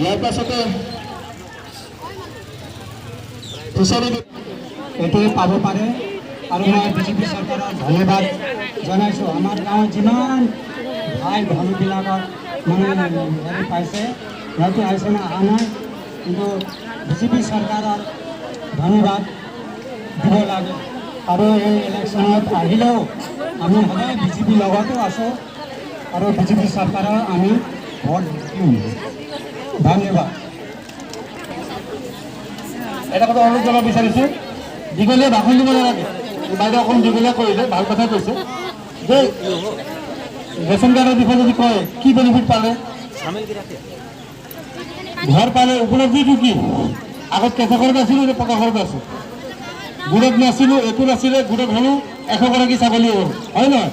ইয়াৰ পাছতে ফিচাৰী এইটোৱে পাব পাৰে আৰু মই বিজেপি চৰকাৰক ধন্যবাদ জনাইছোঁ। আমাৰ গাঁৱত যিমান ভাই ভনীবিলাকক মানে হেৰি পাইছে সিহঁতে আহিছে না অহা নাই, কিন্তু বিজেপি চৰকাৰৰ ধন্যবাদ দিব লাগে। আৰু এই ইলেকশ্যনত আহিলেও আমি সদায় বিজেপিৰ লগতো আছোঁ আৰু বিজেপি চৰকাৰৰ আমি ভোট দিম। ধন্যবাদ। এটা কথা অনুৰোধ জনাব বিচাৰিছোঁ, দীঘলীয়া ভাষণ দিব নালাগে। বাইদেউ অকণ দীঘলীয়া কৰিলে ভাল কথা কৈছে যে ৰেচন কাৰ্ডৰ বিষয়ে যদি কয় কি বেনিফিট পালে, ঘৰ পালে, উপলব্ধিটো কি? আগত কেঁচা ঘৰত আছিলোঁ, এতিয়া পকা ঘৰত আছোঁ। গোটত নাছিলোঁ, একো নাছিলে, গোটত হ'লোঁ 100 গৰাকী ছাগলী হ'ল, হয় নহয়?